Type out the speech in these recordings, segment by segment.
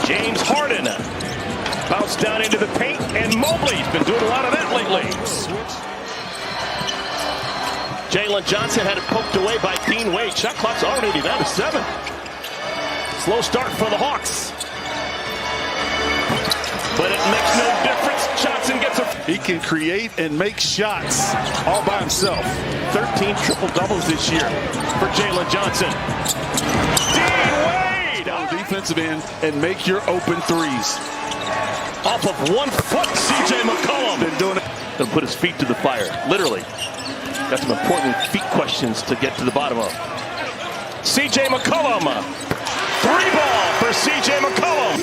James Harden bounced down into the paint, and Mobley's been doing a lot of that lately. Jalen Johnson had it poked away by Dean Wade. Shot clock's already down to 7. Slow start for the Hawks. But it makes no difference. Johnson gets a... He can create and make shots all by himself. 13 triple-doubles this year for Jalen Johnson. Dean Wade! On the defensive end and make your open threes. Off of 1 foot, C.J. McCollum. Been doing it. Gonna put his feet to the fire, literally. Got some important feet questions to get to the bottom of. C.J. McCollum. 3-ball for C.J. McCollum.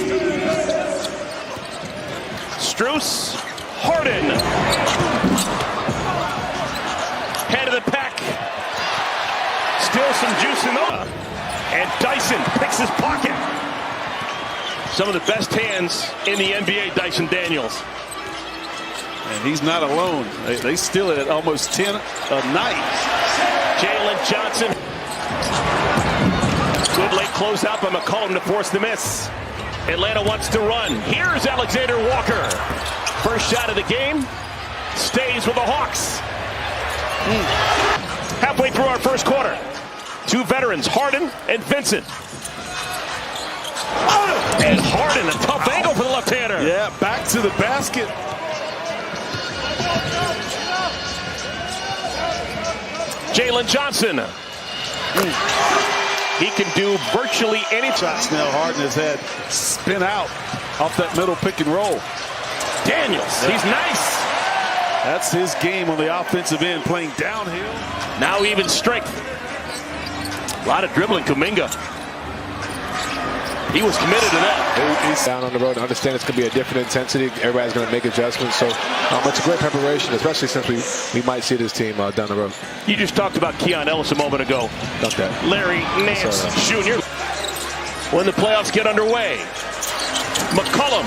Strus, Harden. Head of the pack. Still some juice in the... And Dyson picks his pocket. Some of the best hands in the NBA, Dyson Daniels. And he's not alone. They steal it at almost 10 a night. Jalen Johnson. Good late closeout by McCollum to force the miss. Atlanta wants to run. Here's Alexander-Walker. First shot of the game. Stays with the Hawks. Halfway through our first quarter. 2 veterans, Harden and Vincent. And Harden, a tough angle for the left-hander. Yeah, back to the basket. Jalen Johnson. He can do virtually any shots now. Harden has had spin out off that middle pick and roll. Daniels, he's nice. That's his game on the offensive end, playing downhill. Now even strength. A lot of dribbling, Kuminga. He was committed to that. He's down on the road. I understand it's going to be a different intensity. Everybody's going to make adjustments. So it's a great preparation, especially since we might see this team down the road. You just talked about Keon Ellis a moment ago. Not that. Larry Nance Jr. When the playoffs get underway. McCollum.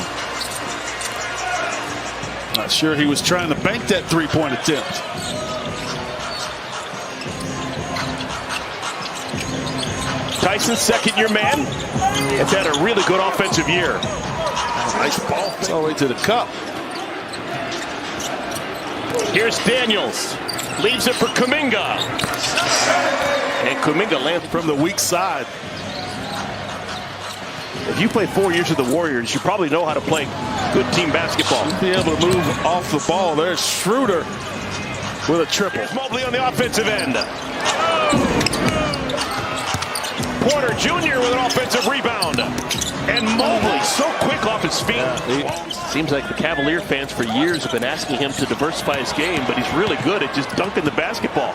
Not sure he was trying to bank that three-point attempt. Tyson's second-year man has had a really good offensive year. Nice ball all the way to the cup. Here's Daniels. Leaves it for Kuminga. And Kuminga lands from the weak side. If you play 4 years with the Warriors, you probably know how to play good team basketball. Be able to move off the ball. There's Schroeder with a triple. Here's Mobley on the offensive end. Porter Jr. with an offensive rebound. And Mobley so quick off his feet. Seems like the Cavalier fans for years have been asking him to diversify his game, but he's really good at just dunking the basketball.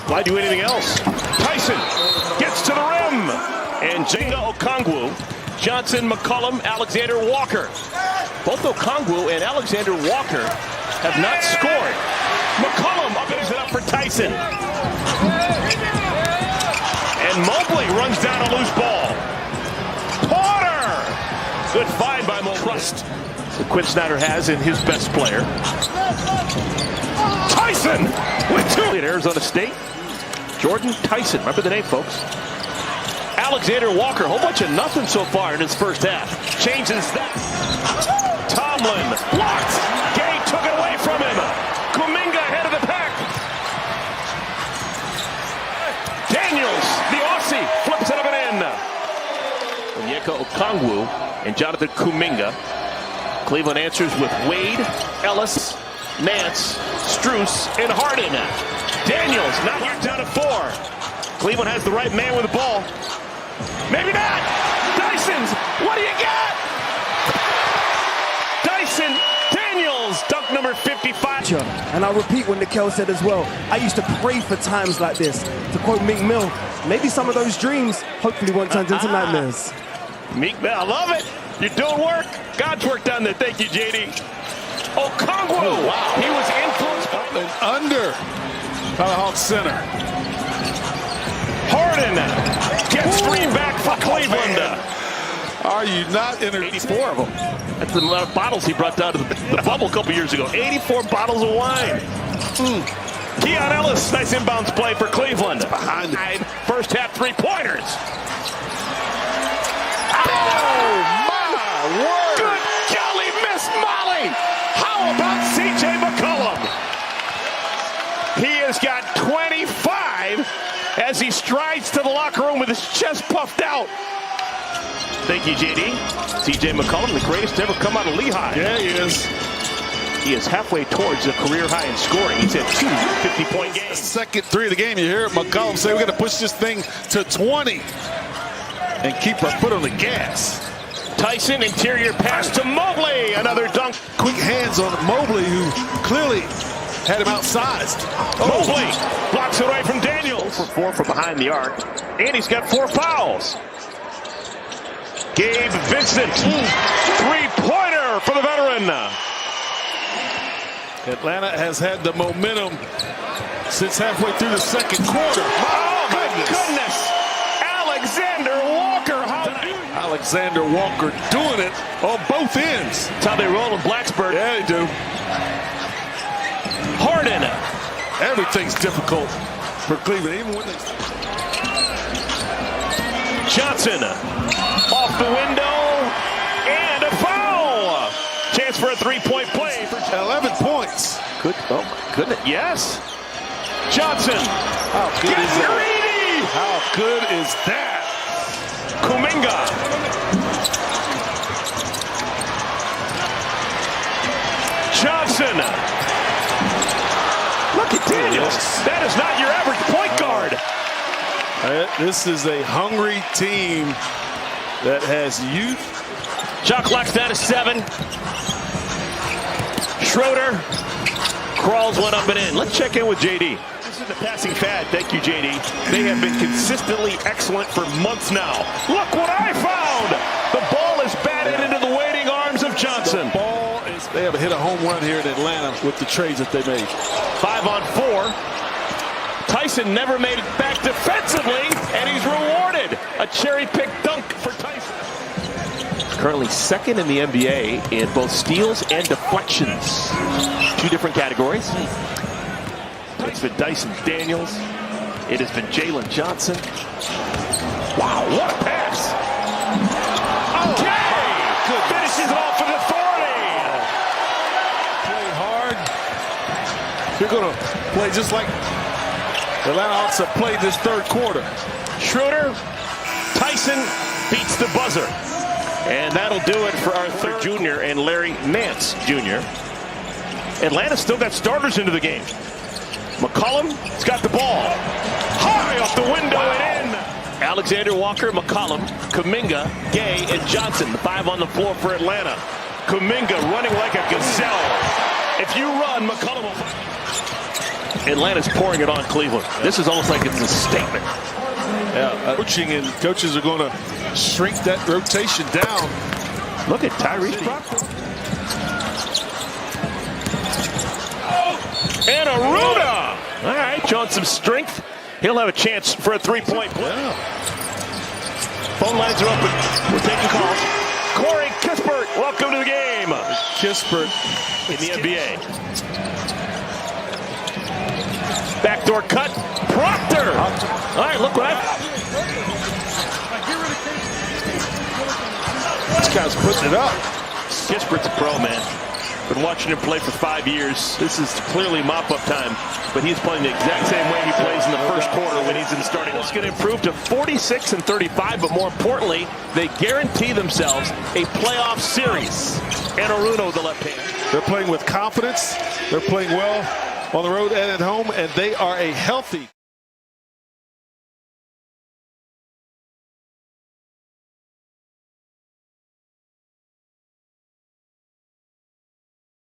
Why do anything else? Tyson gets to the rim. And Nickeil Okongwu, Johnson, McCollum, Alexander-Walker. Both Okongwu and Alexander-Walker have not scored. McCollum opens it up for Tyson. And Mobley runs down a loose ball. Porter! Good find by Mobley. Trust that Quinn Snyder has in his best player. Tyson with 2 at Arizona State. Jordan Tyson. Remember the name, folks. Alexander-Walker, a whole bunch of nothing so far in his first half. Changes that. Tomlin blocked. Gay took it away from him. Kuminga ahead of the pack. Daniels, the Aussie, flips it up and in. Nickeil Okongwu and Jonathan Kuminga. Cleveland answers with Wade, Ellis, Nance, Strus, and Harden. Daniels not yet down to 4. Cleveland has the right man with the ball. Maybe not. Dyson's. What do you got? Dyson Daniels, dunk number 55. And I'll repeat what Nickeil said as well. I used to pray for times like this. To quote Meek Mill, maybe some of those dreams hopefully won't turn into nightmares. Meek Mill, I love it. You're doing work. God's work done there. Thank you, JD. Okongwu. Oh, wow. He was influenced by and under by the Hawks center. Harden gets screen back for Cleveland. Are you not in 84 of them? That's the amount of bottles he brought down to the bubble a couple years ago. 84 bottles of wine. Keon Ellis, nice inbounds play for Cleveland. Behind the first half 3-pointers. Oh, my! strides to the locker room with his chest puffed out. Thank you, JD. TJ McCollum, the greatest to ever come out of Lehigh. Yeah, he is. He is halfway towards the career high in scoring. He's had 2 50-point games. Second three of the game. You hear McCollum say, we're going to push this thing to 20 and keep our foot on the gas. Tyson, interior pass to Mobley. Another dunk. Quick hands on Mobley, who clearly had him outsized. Mobley blocks it away from Daniels. 4 from behind the arc. And he's got 4 fouls. Gabe Vincent. Three-pointer for the veteran. Atlanta has had the momentum since halfway through the second quarter. Oh, my goodness. Alexander-Walker. Alexander-Walker doing it on both ends. That's how they roll in Blacksburg. Yeah, they do. Harden. Everything's difficult for Cleveland, even when they... Johnson off the window and a foul. Chance for a 3-point play for 11 points. Good. Oh my goodness. Yes. Johnson. How good is that? Greedy. How good is that? Kuminga. Johnson. Look at Daniels. That is not your average point guard. This is a hungry team that has youth. Shot clock's down to 7. Schroeder crawls one up and in. Let's check in with JD. This is the passing fad. Thank you, JD. They have been consistently excellent for months now. Look what I found. The ball is batted into the waiting arms of Johnson. The ball is... They have hit a home run here in Atlanta with the trades that they made. 5 on 4. Tyson never made it back defensively, and he's rewarded. A cherry-picked dunk for Tyson. Currently second in the NBA in both steals and deflections. 2 different categories. It's been Dyson Daniels. It has been Jalen Johnson. Wow, what a pass. Okay! Good. Finishes it off with authority. Play hard. You're going to play just like Atlanta Hawks have played this third quarter. Schroeder, Tyson beats the buzzer. And that'll do it for our third junior and Larry Nance Jr. Atlanta still got starters into the game. McCollum's got the ball. High off the window and in. Alexander-Walker, McCollum, Kuminga, Gay, and Johnson. The 5 on the floor for Atlanta. Kuminga running like a gazelle. If you run, McCollum will... Atlanta's pouring it on Cleveland. This is almost like it's a statement. Yeah, coaching and coaches are going to shrink that rotation down. Look at Tyrese Proctor. And Aruna. All right, showing some strength. He'll have a chance for a 3-point play. Yeah. Phone lines are open. We're taking calls. Corey Kispert, welcome to the game. Kispert in the NBA. Backdoor cut. Proctor. All right, look what this guy's putting it up. Kispert's a pro, man. Been watching him play for 5 years. This is clearly mop-up time, but he's playing the exact same way he plays in the first quarter when he's in the starting. It's going to improve to 46 and 35, but more importantly, they guarantee themselves a playoff series. And Aruna with the left hand. They're playing with confidence. They're playing well on the road and at home, and they are a healthy